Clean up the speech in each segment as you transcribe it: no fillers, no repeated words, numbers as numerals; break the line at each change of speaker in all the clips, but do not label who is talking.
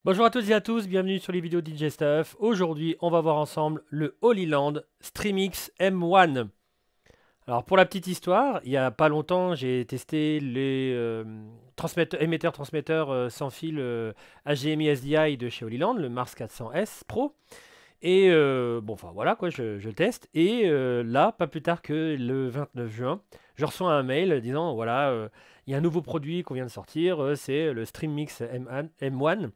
Bonjour à toutes et à tous, bienvenue sur les vidéos DJ Stuff. Aujourd'hui, on va voir ensemble le Holy Land StreamX M1. Alors pour la petite histoire, il y a pas longtemps, j'ai testé les émetteurs-transmetteurs sans fil HDMI SDI de chez Holy Land, le Mars 400S Pro. Et bon, enfin voilà quoi, je le teste. Et là, pas plus tard que le 29 juin, je reçois un mail disant voilà, il y a un nouveau produit qu'on vient de sortir, c'est le StreamX M1.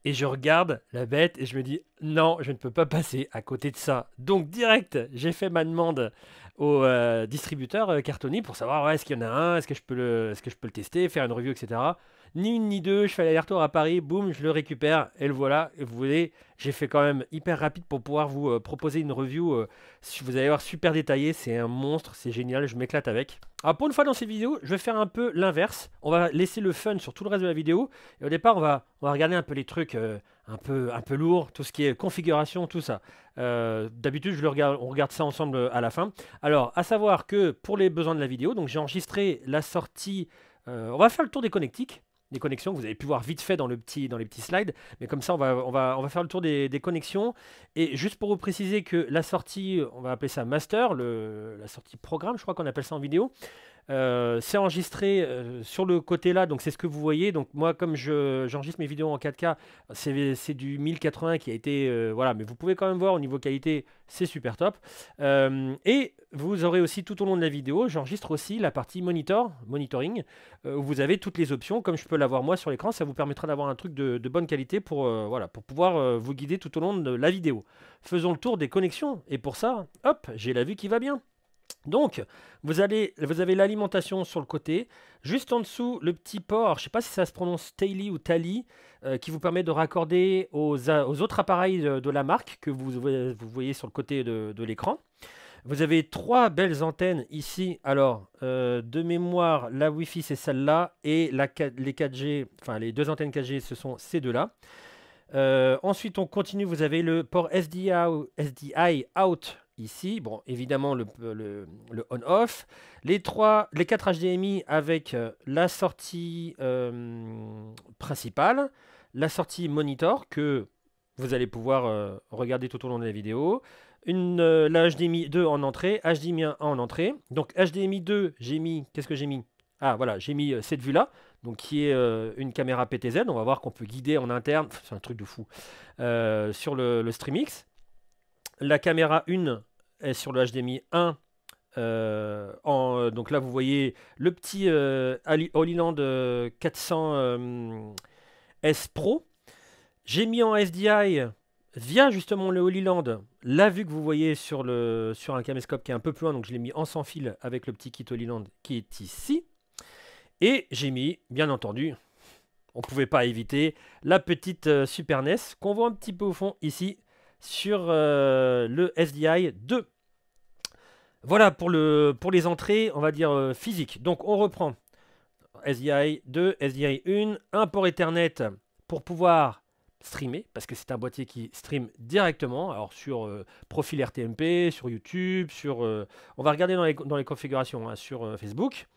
Et je regarde la bête et je me dis non, je ne peux pas passer à côté de ça. Donc direct, j'ai fait ma demande au distributeur Cartoni pour savoir ouais, est-ce qu'il y en a un, est-ce que je peux le tester, faire une review, etc. Ni une ni deux, je fais l'aller-retour à Paris, boum, je le récupère et le voilà. Et vous voyez, j'ai fait quand même hyper rapide pour pouvoir vous proposer une review. Vous allez voir super détaillée, c'est un monstre, c'est génial, je m'éclate avec. Alors pour une fois dans cette vidéo, je vais faire un peu l'inverse. On va laisser le fun sur tout le reste de la vidéo. Et au départ, on va regarder un peu les trucs un peu lourds, tout ce qui est configuration, tout ça. D'habitude, on regarde ça ensemble à la fin. Alors, à savoir que pour les besoins de la vidéo, donc j'ai enregistré la sortie. On va faire le tour des connectiques. Des connexions que vous avez pu voir vite fait dans les petits slides, mais comme ça on va faire le tour des connexions. Et juste pour vous préciser que la sortie, on va appeler ça master, la sortie programme, je crois qu'on appelle ça en vidéo. C'est enregistré sur le côté là, donc c'est ce que vous voyez. Donc moi, comme j'enregistre mes vidéos en 4K, c'est du 1080 qui a été voilà, mais vous pouvez quand même voir au niveau qualité, c'est super top. Et vous aurez aussi tout au long de la vidéo, j'enregistre aussi la partie monitoring, où vous avez toutes les options, comme je peux l'avoir moi sur l'écran. Ça vous permettra d'avoir un truc de bonne qualité pour voilà, pour pouvoir vous guider tout au long de la vidéo. Faisons le tour des connexions, et pour ça, hop, j'ai la vue qui va bien. Donc, vous avez l'alimentation sur le côté. Juste en dessous, le petit port, alors, je ne sais pas si ça se prononce Tally ou Tally, qui vous permet de raccorder aux autres appareils de la marque que vous voyez sur le côté de l'écran. Vous avez trois belles antennes ici. Alors, de mémoire, la Wi-Fi, c'est celle-là. Et les 4G, enfin les deux antennes 4G, ce sont ces deux-là. Ensuite, on continue. Vous avez le port SDI out ici. Bon, évidemment, le on-off. Les 4 HDMI avec la sortie principale, la sortie monitor que vous allez pouvoir regarder tout au long de la vidéo. La HDMI 2 en entrée, HDMI 1 en entrée. Donc HDMI 2, qu'est-ce que j'ai mis? Ah voilà, j'ai mis cette vue-là donc qui est une caméra PTZ. On va voir qu'on peut guider en interne, c'est un truc de fou, sur le StreamX. La caméra 1 est sur le HDMI 1. Donc là, vous voyez le petit Holyland 400 S Pro. J'ai mis en SDI via justement le Holyland la vue que vous voyez sur un caméscope qui est un peu plus loin. Donc je l'ai mis en sans fil avec le petit kit Holyland qui est ici. Et j'ai mis, bien entendu, on ne pouvait pas éviter, la petite Super NES qu'on voit un petit peu au fond ici sur le SDI 2. Voilà pour les entrées, on va dire physiques. Donc on reprend SDI 2, SDI 1, un port Ethernet pour pouvoir streamer, parce que c'est un boîtier qui stream directement, alors sur profil RTMP, sur YouTube, on va regarder dans les configurations hein, sur Facebook.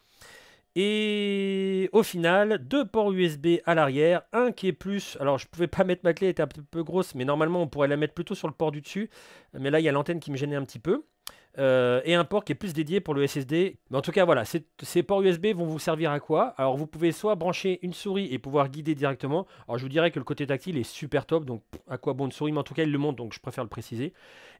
Et au final, deux ports USB à l'arrière, un qui est plus... Alors je pouvais pas mettre ma clé, elle était un peu grosse, mais normalement on pourrait la mettre plutôt sur le port du dessus. Mais là il y a l'antenne qui me gênait un petit peu. Et un port qui est plus dédié pour le SSD. Mais en tout cas voilà, ces ports USB vont vous servir à quoi? Alors vous pouvez soit brancher une souris et pouvoir guider directement. Alors je vous dirais que le côté tactile est super top, donc à quoi bon une souris? Mais en tout cas il le montre, donc je préfère le préciser.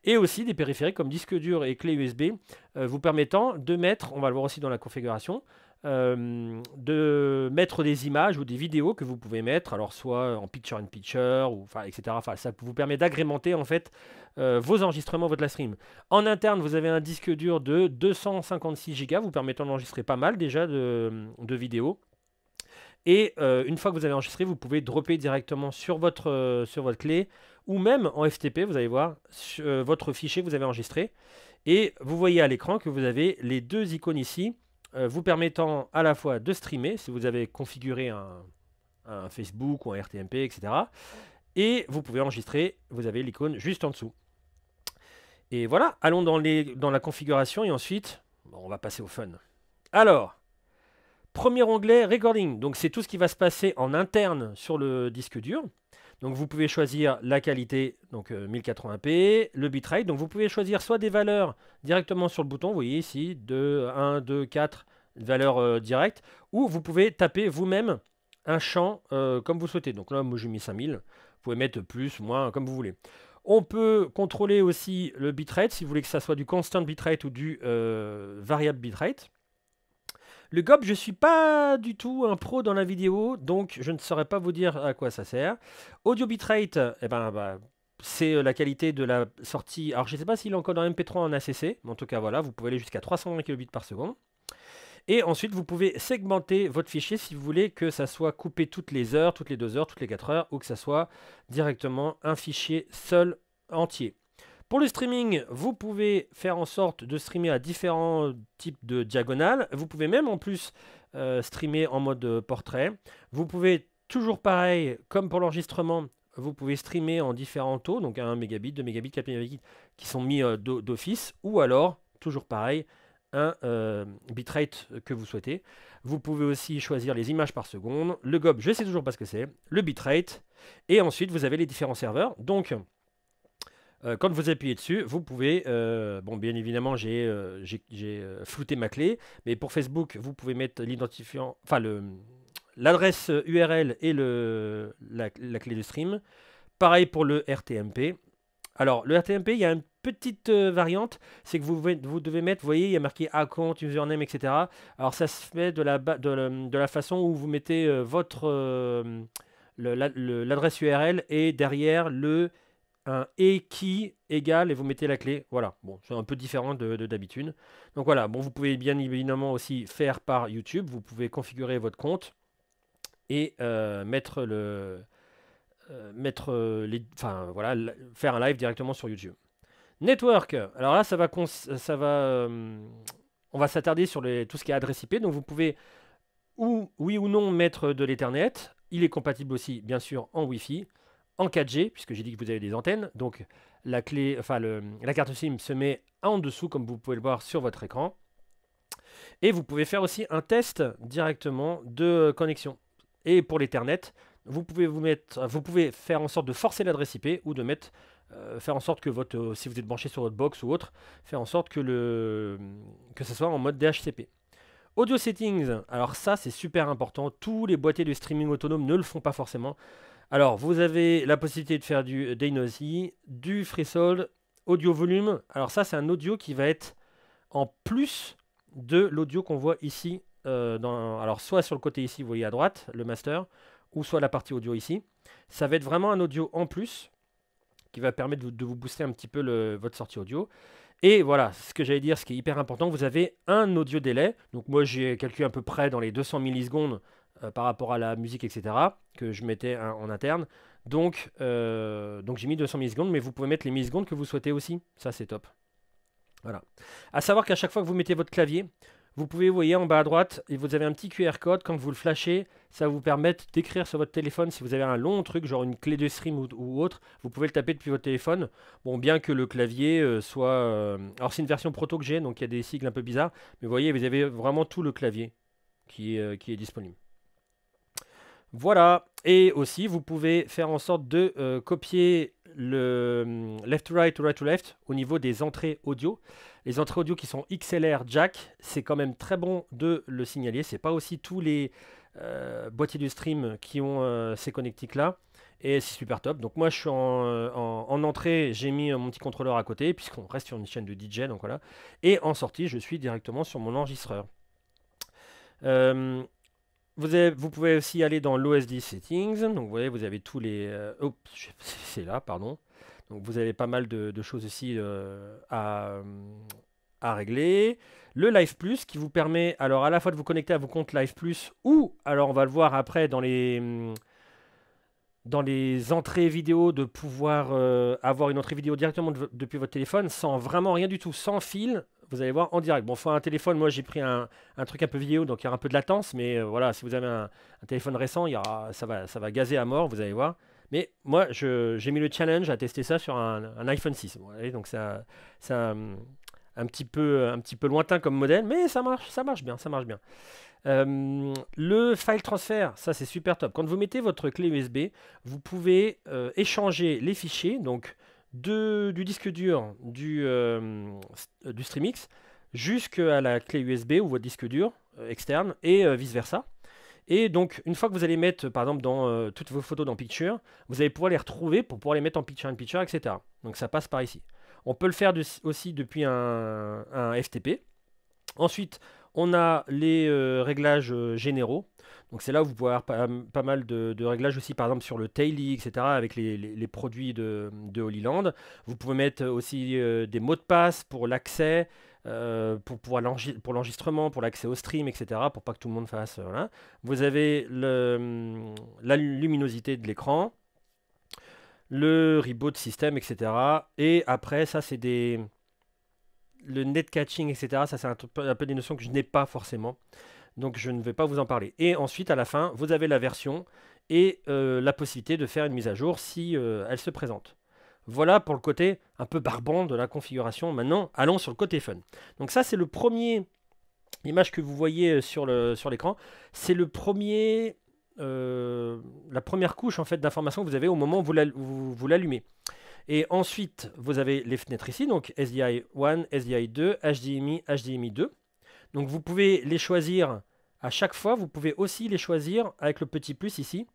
Et aussi des périphériques comme disque dur et clé USB vous permettant de mettre, on va le voir aussi dans la configuration, de mettre des images ou des vidéos que vous pouvez mettre, alors soit en picture-in-picture, ou, enfin, etc. Enfin, ça vous permet d'agrémenter en fait vos enregistrements, votre live stream. En interne, vous avez un disque dur de 256 Go, vous permettant d'enregistrer pas mal déjà de vidéos. Et une fois que vous avez enregistré, vous pouvez dropper directement sur votre clé, ou même en FTP, vous allez voir, votre fichier que vous avez enregistré. Et vous voyez à l'écran que vous avez les deux icônes ici, vous permettant à la fois de streamer, si vous avez configuré un Facebook ou un RTMP, etc. Et vous pouvez enregistrer, vous avez l'icône juste en dessous. Et voilà, allons dans la configuration et ensuite, bon, on va passer au fun. Alors, premier onglet, recording. Donc c'est tout ce qui va se passer en interne sur le disque dur. Donc vous pouvez choisir la qualité, donc 1080p, le bitrate. Donc vous pouvez choisir soit des valeurs directement sur le bouton, vous voyez ici, 2, 1, 2, 4, valeurs directes, ou vous pouvez taper vous-même un champ comme vous souhaitez. Donc là, moi j'ai mis 5000, vous pouvez mettre plus, moins, comme vous voulez. On peut contrôler aussi le bitrate, si vous voulez que ça soit du constant bitrate ou du variable bitrate. Le GOP, je ne suis pas du tout un pro dans la vidéo, donc je ne saurais pas vous dire à quoi ça sert. Audio bitrate, eh ben, c'est la qualité de la sortie. Alors, je ne sais pas s'il est encore dans MP3 en ACC, mais en tout cas, voilà, vous pouvez aller jusqu'à 320 kilobits par seconde. Et ensuite, vous pouvez segmenter votre fichier si vous voulez que ça soit coupé toutes les heures, toutes les 2 heures, toutes les 4 heures, ou que ça soit directement un fichier seul entier. Pour le streaming, vous pouvez faire en sorte de streamer à différents types de diagonales. Vous pouvez même en plus streamer en mode portrait. Vous pouvez toujours pareil, comme pour l'enregistrement, vous pouvez streamer en différents taux, donc 1 mégabit, 2 mégabits, 4 mégabits qui sont mis d'office, ou alors, toujours pareil, un bitrate que vous souhaitez. Vous pouvez aussi choisir les images par seconde. Le GOP, je ne sais toujours pas ce que c'est. Le bitrate. Et ensuite, vous avez les différents serveurs. Donc, quand vous appuyez dessus, vous pouvez, bon bien évidemment j'ai flouté ma clé, mais pour Facebook, vous pouvez mettre l'identifiant, enfin l'adresse URL et la clé de stream. Pareil pour le RTMP. Alors le RTMP, il y a une petite variante, c'est que vous devez mettre, vous voyez, il y a marqué account, username, etc. Alors ça se fait de la façon où vous mettez l'adresse URL et derrière un et qui égale et vous mettez la clé. Voilà, bon, c'est un peu différent d'habitude. Donc voilà, bon, vous pouvez bien évidemment aussi faire par YouTube. Vous pouvez configurer votre compte et enfin voilà, faire un live directement sur YouTube. Network. Alors là, on va s'attarder sur tout ce qui est adresse IP. Donc vous pouvez oui ou non mettre de l'Ethernet. Il est compatible aussi, bien sûr, en Wi-Fi. En 4G, puisque j'ai dit que vous avez des antennes, donc la clé, enfin la carte SIM se met en dessous, comme vous pouvez le voir sur votre écran. Et vous pouvez faire aussi un test directement de connexion. Et pour l'Ethernet, vous pouvez faire en sorte de forcer l'adresse IP ou de faire en sorte que si vous êtes branché sur votre box ou autre, faire en sorte que ce soit en mode DHCP. Audio settings, alors ça c'est super important. Tous les boîtiers de streaming autonome ne le font pas forcément. Alors, vous avez la possibilité de faire du Daynozy, du FreeSound, audio volume. Alors ça, c'est un audio qui va être en plus de l'audio qu'on voit ici. Alors, soit sur le côté ici, vous voyez à droite, le master, ou soit la partie audio ici. Ça va être vraiment un audio en plus qui va permettre de vous booster un petit peu votre sortie audio. Et voilà, ce que j'allais dire, ce qui est hyper important, vous avez un audio délai. Donc moi, j'ai calculé à peu près dans les 200 millisecondes par rapport à la musique, etc., que je mettais en interne. Donc j'ai mis 200 millisecondes, mais vous pouvez mettre les millisecondes que vous souhaitez aussi. Ça, c'est top. Voilà. À savoir qu'à chaque fois que vous mettez votre clavier, vous pouvez, vous voyez en bas à droite, et vous avez un petit QR code. Quand vous le flashez, ça va vous permettre d'écrire sur votre téléphone. Si vous avez un long truc, genre une clé de stream ou autre, vous pouvez le taper depuis votre téléphone. Bon, bien que le clavier soit... alors, c'est une version proto que j'ai, donc il y a des sigles un peu bizarres. Mais vous voyez, vous avez vraiment tout le clavier qui est disponible. Voilà, et aussi vous pouvez faire en sorte de copier le left to right ou right to left au niveau des entrées audio. Les entrées audio qui sont XLR jack, c'est quand même très bon de le signaler. C'est pas aussi tous les boîtiers du stream qui ont ces connectiques là. Et c'est super top. Donc moi je suis en entrée, j'ai mis mon petit contrôleur à côté, puisqu'on reste sur une chaîne de DJ, donc voilà. Et en sortie, je suis directement sur mon enregistreur. Vous pouvez aussi aller dans l'OSD Settings. Donc vous voyez, vous avez tous les... c'est là, pardon. Donc vous avez pas mal de choses aussi à régler. Le Live Plus qui vous permet alors à la fois de vous connecter à vos comptes Live Plus ou, alors on va le voir après dans les entrées vidéo, de pouvoir avoir une entrée vidéo directement depuis votre téléphone sans vraiment rien du tout, sans fil. Vous allez voir en direct. Bon, faut un téléphone. Moi, j'ai pris un truc un peu vidéo, donc il y aura un peu de latence. Mais voilà, si vous avez un téléphone récent, ça va gazer à mort, vous allez voir. Mais moi, j'ai mis le challenge à tester ça sur un iPhone 6. Bon, allez, donc c'est un petit peu lointain comme modèle, mais ça marche bien, ça marche bien. Le file transfer, ça c'est super top. Quand vous mettez votre clé USB, vous pouvez échanger les fichiers, donc du disque dur du StreamX jusqu'à la clé USB ou votre disque dur externe et vice-versa. Et donc, une fois que vous allez mettre, par exemple, dans toutes vos photos dans Picture, vous allez pouvoir les retrouver pour pouvoir les mettre en Picture-in-Picture, etc. Donc, ça passe par ici. On peut le faire aussi depuis un FTP. Ensuite, on a les réglages généraux. Donc, c'est là où vous pouvez avoir pas mal de réglages aussi, par exemple, sur le Taily, etc., avec les produits de Holy Land. Vous pouvez mettre aussi des mots de passe pour l'accès. Pour l'enregistrement, pour l'accès au stream, etc., pour pas que tout le monde fasse. Voilà. Vous avez la luminosité de l'écran, le reboot system, etc. Et après, ça, c'est le net catching, etc. Ça, c'est un peu des notions que je n'ai pas forcément. Donc, je ne vais pas vous en parler. Et ensuite, à la fin, vous avez la version et la possibilité de faire une mise à jour si elle se présente. Voilà pour le côté un peu barbant de la configuration. Maintenant, allons sur le côté fun. Donc ça, c'est le premier image que vous voyez sur l'écran. C'est le premier, la première couche en fait d'information que vous avez au moment où vous l'allumez. Et ensuite, vous avez les fenêtres ici, donc SDI 1, SDI 2, HDMI, HDMI 2. Donc vous pouvez les choisir à chaque fois. Vous pouvez aussi les choisir avec le petit plus ici.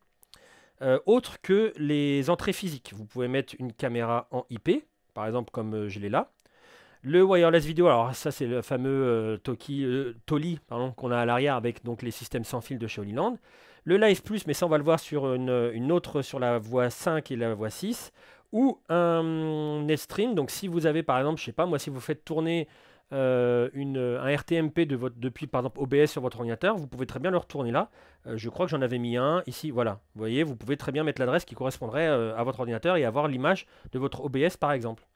Autre que les entrées physiques. Vous pouvez mettre une caméra en IP, par exemple comme je l'ai là. Le wireless vidéo, alors ça c'est le fameux Tolly qu'on a à l'arrière avec donc les systèmes sans fil de chez Holy Land. Le Live Plus, mais ça on va le voir sur une autre sur la voie 5 et la voie 6. Ou un NetStream, donc si vous avez par exemple, je sais pas moi, si vous faites tourner un RTMP depuis par exemple OBS sur votre ordinateur, vous pouvez très bien le retourner là. Je crois que j'en avais mis un ici, voilà. Vous voyez, vous pouvez très bien mettre l'adresse qui correspondrait à votre ordinateur et avoir l'image de votre OBS par exemple.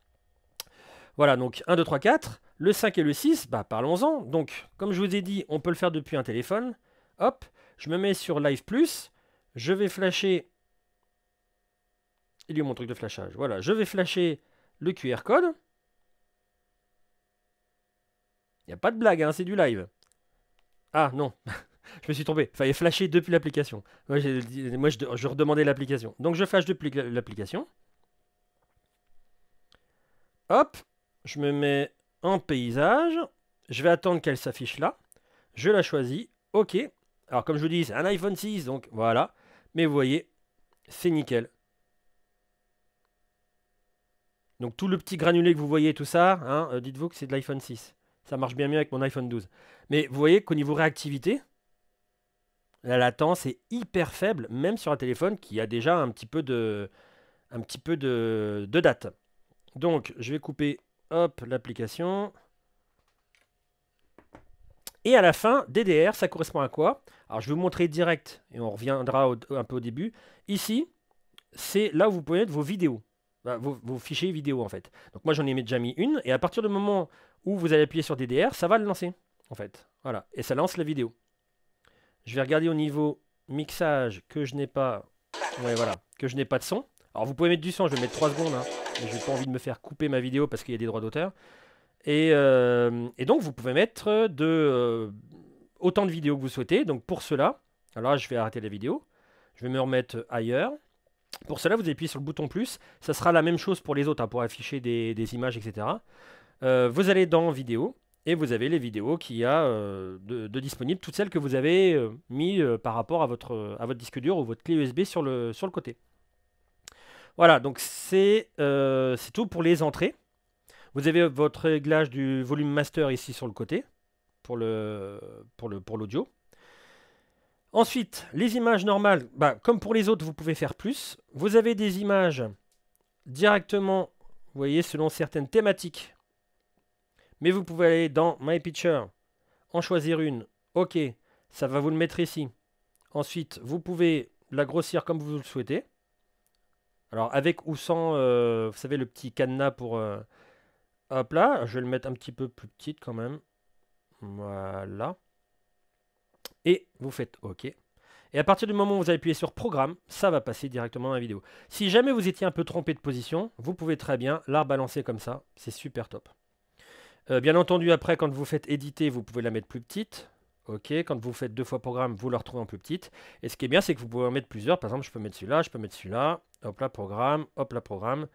Voilà, donc 1, 2, 3, 4. Le 5 et le 6, bah parlons-en. Donc, comme je vous ai dit, on peut le faire depuis un téléphone. Hop, je me mets sur Live Plus. Je vais flasher. Il y a mon truc de flashage. Voilà, je vais flasher le QR code. Il n'y a pas de blague, hein, c'est du live. Ah non, je me suis trompé. Il fallait flasher depuis l'application. Moi, je redemandais l'application. Donc je flash depuis l'application. Hop, je me mets en paysage. Je vais attendre qu'elle s'affiche là. Je la choisis. OK. Alors comme je vous dis, c'est un iPhone 6, donc voilà. Mais vous voyez, c'est nickel. Donc tout le petit granulé que vous voyez, tout ça, hein, dites-vous que c'est de l'iPhone 6. Ça marche bien mieux avec mon iPhone 12. Mais vous voyez qu'au niveau réactivité, la latence est hyper faible, même sur un téléphone qui a déjà un petit peu de date. Donc, je vais couper, hop, l'application. Et à la fin, DDR, ça correspond à quoi? Alors, je vais vous montrer direct, et on reviendra un peu au début. Ici, c'est là où vous pouvez mettre vos vidéos. Vos fichiers vidéo, en fait. Donc, moi, j'en ai déjà mis une, et à partir du moment où vous allez appuyer sur DDR, ça va le lancer, en fait. Voilà, et ça lance la vidéo. Je vais regarder au niveau mixage que je n'ai pas. Ouais, voilà, que je n'ai pas de son. Alors vous pouvez mettre du son, je vais mettre 3 secondes, hein, mais je n'ai pas envie de me faire couper ma vidéo parce qu'il y a des droits d'auteur. Et donc vous pouvez mettre autant de vidéos que vous souhaitez. Donc pour cela, alors là je vais arrêter la vidéo. Je vais me remettre ailleurs. Pour cela, vous appuyez sur le bouton plus. Ça sera la même chose pour les autres, hein, pour afficher des images, etc. Vous allez dans vidéo. Et vous avez les vidéos qu'il y a de disponibles, toutes celles que vous avez mis par rapport à votre disque dur ou votre clé USB sur le côté. Voilà, donc c'est tout pour les entrées. Vous avez votre réglage du volume master ici sur le côté pour l'audio. Ensuite, les images normales, bah, comme pour les autres, vous pouvez faire plus. Vous avez des images directement, vous voyez, selon certaines thématiques. Mais vous pouvez aller dans My Picture, en choisir une. OK, ça va vous le mettre ici. Ensuite, vous pouvez la grossir comme vous le souhaitez. Alors, avec ou sans, vous savez, le petit cadenas pour... hop là, je vais le mettre un petit peu plus petite quand même. Voilà. Et vous faites OK. Et à partir du moment où vous appuyez sur Programme, ça va passer directement dans la vidéo. Si jamais vous étiez un peu trompé de position, vous pouvez très bien la rebalancer comme ça. C'est super top. Bien entendu, après, quand vous faites éditer, vous pouvez la mettre plus petite. Ok, quand vous faites 2 fois programme, vous le retrouvez en plus petite. Et ce qui est bien, c'est que vous pouvez en mettre plusieurs. Par exemple, je peux mettre celui-là, je peux mettre celui-là. Hop là, programme, hop là, programme.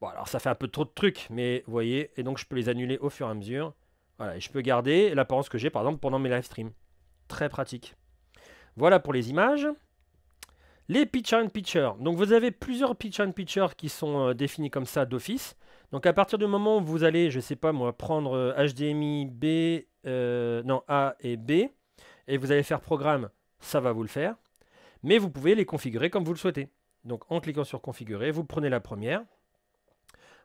Bon, alors ça fait un peu trop de trucs, mais vous voyez. Et donc, je peux les annuler au fur et à mesure. Voilà, et je peux garder l'apparence que j'ai, par exemple, pendant mes live streams. Très pratique. Voilà pour les images. Les picture-in-picture. Donc, vous avez plusieurs picture-in-picture qui sont définis comme ça d'office. Donc, à partir du moment où vous allez, je sais pas moi, prendre HDMI B, non, A et B, et vous allez faire programme, ça va vous le faire. Mais vous pouvez les configurer comme vous le souhaitez. Donc, en cliquant sur configurer, vous prenez la première.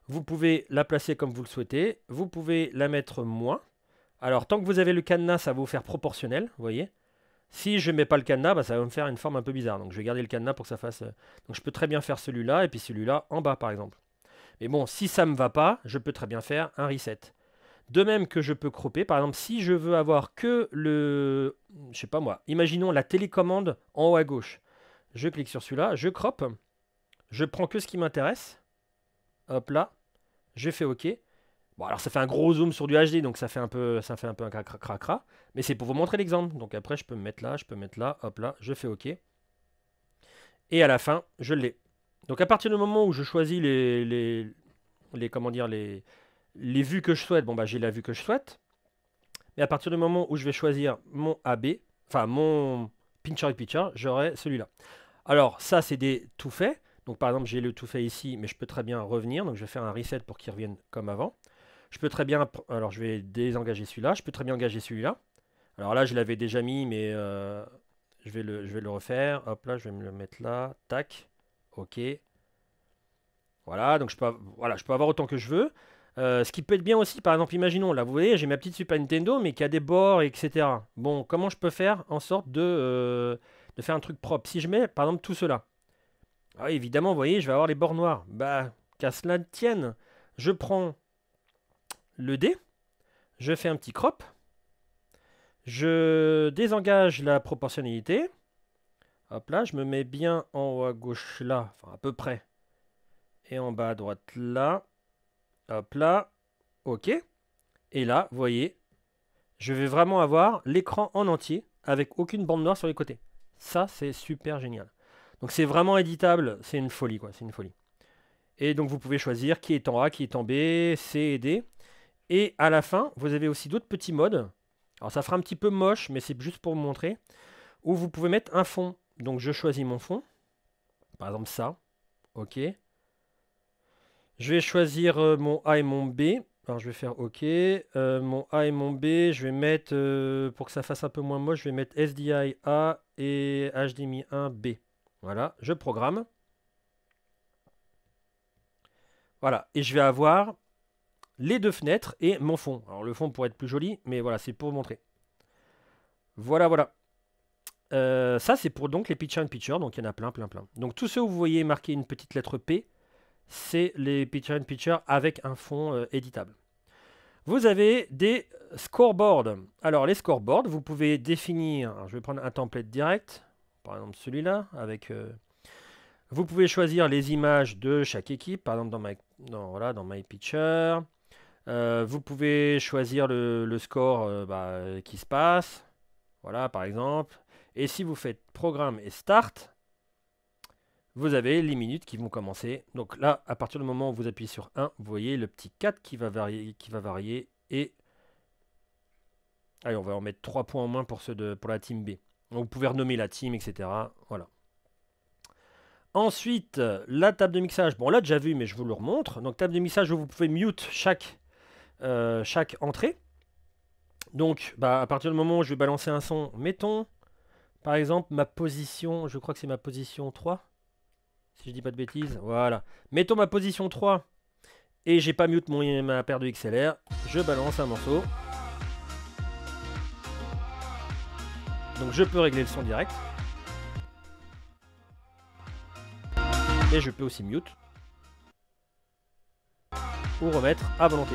Vous pouvez la placer comme vous le souhaitez. Vous pouvez la mettre moins. Alors, tant que vous avez le cadenas, ça va vous faire proportionnel, vous voyez. Si je ne mets pas le cadenas, bah, ça va me faire une forme un peu bizarre. Donc, je vais garder le cadenas pour que ça fasse... Donc, je peux très bien faire celui-là et puis celui-là en bas, par exemple. Mais bon, si ça ne me va pas, je peux très bien faire un reset. De même que je peux cropper. Par exemple, si je veux avoir que le... Je sais pas moi. Imaginons la télécommande en haut à gauche. Je clique sur celui-là, je crop. Je prends que ce qui m'intéresse. Hop là. Je fais OK. Bon, alors ça fait un gros zoom sur du HD, donc ça fait un peu un cracra. Mais c'est pour vous montrer l'exemple. Donc après, je peux me mettre là, je peux me mettre là. Hop là, je fais OK. Et à la fin, je l'ai. Donc à partir du moment où je choisis comment dire, les vues que je souhaite, bon bah j'ai la vue que je souhaite. Mais à partir du moment où je vais choisir mon AB, enfin mon picture-in-picture, j'aurai celui-là. Alors ça c'est des tout faits. Donc par exemple j'ai le tout fait ici, mais je peux très bien revenir. Donc je vais faire un reset pour qu'il revienne comme avant. Je peux très bien, alors je vais désengager celui-là. Je peux très bien engager celui-là. Alors là je l'avais déjà mis, mais je vais le refaire. Hop là, je vais me le mettre là. Tac. OK. Voilà, donc je peux avoir autant que je veux. Ce qui peut être bien aussi, par exemple, imaginons, là, vous voyez, j'ai ma petite Super Nintendo, mais qui a des bords, etc. Bon, comment je peux faire en sorte de faire un truc propre? Si je mets, par exemple, tout cela. Ah, évidemment, vous voyez, je vais avoir les bords noirs. Bah, qu'à cela ne tienne. Je prends le dé, je fais un petit crop, je désengage la proportionnalité. Hop là, je me mets bien en haut à gauche là, enfin à peu près. Et en bas à droite là. Hop là. OK. Et là, vous voyez, je vais vraiment avoir l'écran en entier avec aucune bande noire sur les côtés. Ça, c'est super génial. Donc c'est vraiment éditable, c'est une folie quoi, c'est une folie. Et donc vous pouvez choisir qui est en A, qui est en B, C et D. Et à la fin, vous avez aussi d'autres petits modes. Alors ça fera un petit peu moche, mais c'est juste pour vous montrer. Où vous pouvez mettre un fond. Donc je choisis mon fond. Par exemple ça. OK. Je vais choisir mon A et mon B. Alors je vais faire OK. Mon A et mon B, je vais mettre, pour que ça fasse un peu moins moche, je vais mettre SDI A et HDMI 1 B. Voilà, je programme. Voilà, et je vais avoir les deux fenêtres et mon fond. Alors le fond pourrait être plus joli, mais voilà, c'est pour vous montrer. Voilà, voilà. Ça, c'est pour donc les picture-in-picture, donc il y en a plein, plein, plein. Donc tous ceux où vous voyez marqué une petite lettre P, c'est les picture-in-picture avec un fond éditable. Vous avez des scoreboards. Alors les scoreboards, vous pouvez définir, alors, je vais prendre un template direct, par exemple celui-là, avec... vous pouvez choisir les images de chaque équipe, par exemple dans My Picture. Vous pouvez choisir le score qui se passe, voilà par exemple. Et si vous faites programme et start, vous avez les minutes qui vont commencer. Donc là, à partir du moment où vous appuyez sur 1, vous voyez le petit 4 qui va varier. Et allez, on va en mettre 3 points en moins pour la team B. Donc vous pouvez renommer la team, etc. Voilà. Ensuite, la table de mixage. Bon, on l'a déjà vu, mais je vous le remontre. Donc table de mixage où vous pouvez mute chaque entrée. Donc, à partir du moment où je vais balancer un son, mettons, par exemple, ma position, je crois que c'est ma position 3. Si je dis pas de bêtises, voilà. Mettons ma position 3 et j'ai pas mute ma paire de XLR. Je balance un morceau. Donc je peux régler le son direct. Et je peux aussi mute. Ou remettre à volonté.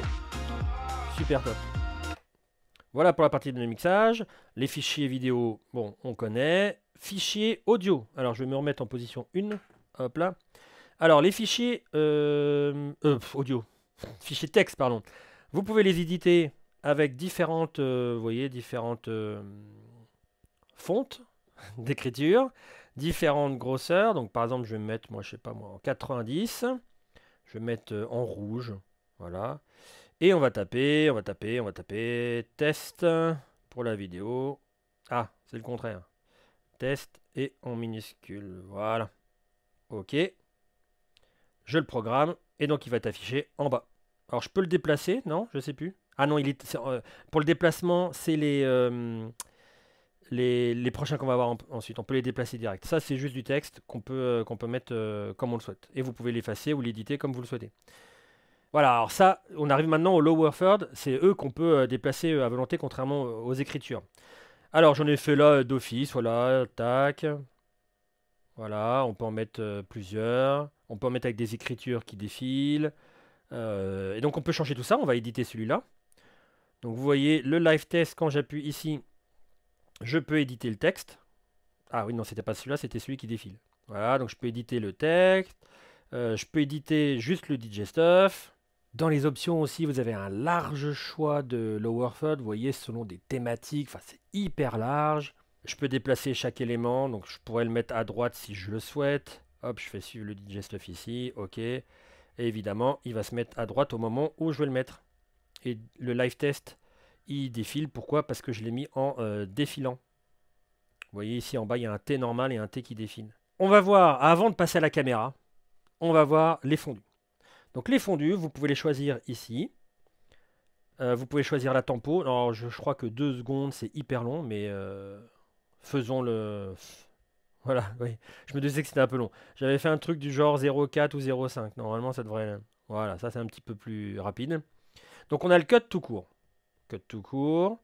Super top. Voilà pour la partie de mixage. Les fichiers vidéo, bon, on connaît. Fichiers audio. Alors je vais me remettre en position 1. Hop là. Alors, les fichiers audio, fichiers texte, pardon, vous pouvez les éditer avec différentes, vous voyez, différentes fontes d'écriture, différentes grosseurs. Donc par exemple, je vais me mettre, moi je sais pas moi, en 90. Je vais mettre en rouge. Voilà. Et on va taper, test pour la vidéo. Ah, c'est le contraire. Test et en minuscule. Voilà. Ok. Je le programme et donc il va être affiché en bas. Alors je peux le déplacer, non? Je sais plus. Ah non, pour le déplacement, c'est les prochains qu'on va voir ensuite. On peut les déplacer direct. Ça, c'est juste du texte qu'on peut mettre comme on le souhaite. Et vous pouvez l'effacer ou l'éditer comme vous le souhaitez. Voilà, alors ça, on arrive maintenant au lower third. C'est eux qu'on peut déplacer à volonté, contrairement aux écritures. Alors, j'en ai fait là d'office, voilà, tac. Voilà, on peut en mettre plusieurs. On peut en mettre avec des écritures qui défilent. Et donc, on peut changer tout ça. On va éditer celui-là. Donc, vous voyez, le live test, quand j'appuie ici, je peux éditer le texte. Ah oui, non, c'était pas celui-là, c'était celui qui défile. Voilà, donc je peux éditer le texte. Je peux éditer juste le DJ Stuff. Dans les options aussi, vous avez un large choix de lower third, vous voyez, selon des thématiques. Enfin, c'est hyper large. Je peux déplacer chaque élément, donc je pourrais le mettre à droite si je le souhaite. Hop, je fais suivre le DJ Stuff ici, ok. Et évidemment, il va se mettre à droite au moment où je veux le mettre. Et le live test, il défile. Pourquoi? Parce que je l'ai mis en défilant. Vous voyez ici en bas, il y a un T normal et un T qui défile. On va voir, avant de passer à la caméra, on va voir les fondus. Donc les fondus, vous pouvez les choisir ici. Vous pouvez choisir la tempo. Alors je crois que 2 secondes, c'est hyper long, mais faisons le... Voilà, oui. Je me disais que c'était un peu long. J'avais fait un truc du genre 0,4 ou 0,5. Normalement, ça devrait... Voilà, ça c'est un petit peu plus rapide. Donc on a le cut tout court. Cut tout court.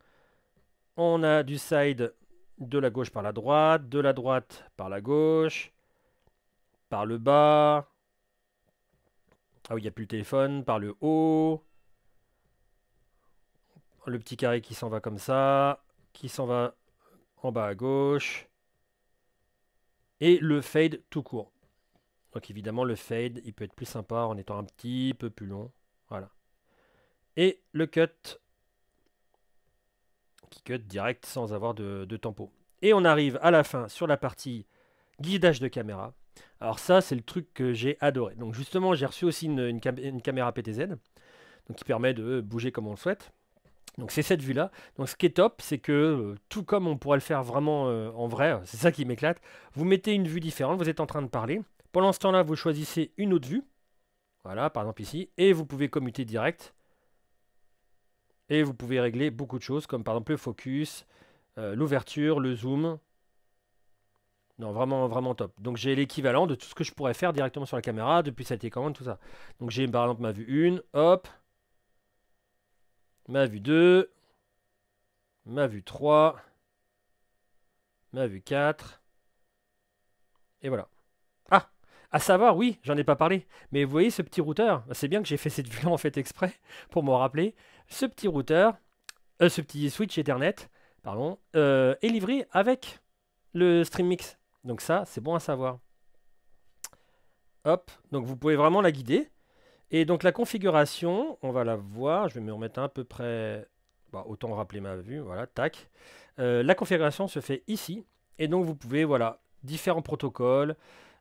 On a du side de la gauche par la droite, de la droite par la gauche, par le bas. Ah oui, il n'y a plus le téléphone, par le haut. Le petit carré qui s'en va comme ça, qui s'en va en bas à gauche. Et le fade tout court. Donc évidemment, le fade, il peut être plus sympa en étant un petit peu plus long. Voilà. Et le cut, qui cut direct sans avoir de tempo. Et on arrive à la fin sur la partie guidage de caméra. Alors ça, c'est le truc que j'ai adoré. Donc justement, j'ai reçu aussi une caméra PTZ, donc qui permet de bouger comme on le souhaite. Donc c'est cette vue-là. Donc ce qui est top, c'est que tout comme on pourrait le faire vraiment en vrai, c'est ça qui m'éclate, vous mettez une vue différente, vous êtes en train de parler. Pendant ce temps-là, vous choisissez une autre vue. Voilà, par exemple ici. Et vous pouvez commuter direct. Et vous pouvez régler beaucoup de choses, comme par exemple le focus, l'ouverture, le zoom. Non, vraiment, vraiment top. Donc j'ai l'équivalent de tout ce que je pourrais faire directement sur la caméra, depuis sa télécommande, tout ça. Donc j'ai par exemple ma vue 1, hop. Ma vue 2. Ma vue 3. Ma vue 4. Et voilà. Ah, à savoir, oui, j'en ai pas parlé. Mais vous voyez ce petit routeur, c'est bien que j'ai fait cette vue-là en fait exprès pour m'en rappeler. Ce petit routeur, ce petit switch Ethernet, pardon, est livré avec le StreamMix. Donc ça, c'est bon à savoir. Hop, donc vous pouvez vraiment la guider. Et donc la configuration, on va la voir. Je vais me remettre à peu près... Bah, autant rappeler ma vue, voilà, tac. La configuration se fait ici. Et donc vous pouvez, voilà, différents protocoles,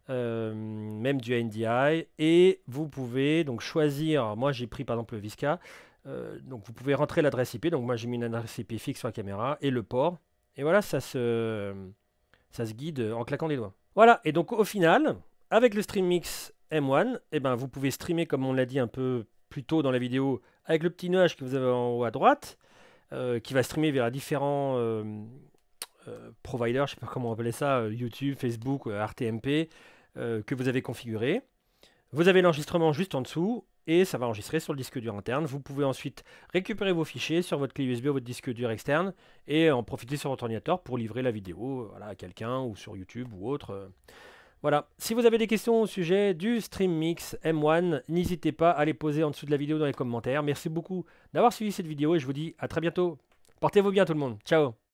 même du NDI. Et vous pouvez donc choisir, moi j'ai pris par exemple le Visca. Donc vous pouvez rentrer l'adresse IP. Donc moi j'ai mis une adresse IP fixe sur la caméra et le port. Et voilà, ça se guide en claquant des doigts. Voilà, et donc au final, avec le StreamMix M1, eh ben, vous pouvez streamer comme on l'a dit un peu plus tôt dans la vidéo, avec le petit nuage que vous avez en haut à droite, qui va streamer vers différents providers, je ne sais pas comment on appelait ça, YouTube, Facebook, RTMP, que vous avez configuré. Vous avez l'enregistrement juste en dessous, et ça va enregistrer sur le disque dur interne. Vous pouvez ensuite récupérer vos fichiers sur votre clé USB ou votre disque dur externe, et en profiter sur votre ordinateur pour livrer la vidéo voilà, à quelqu'un, ou sur YouTube ou autre. Voilà, si vous avez des questions au sujet du StreamMix M1, n'hésitez pas à les poser en dessous de la vidéo dans les commentaires. Merci beaucoup d'avoir suivi cette vidéo et je vous dis à très bientôt. Portez-vous bien tout le monde. Ciao.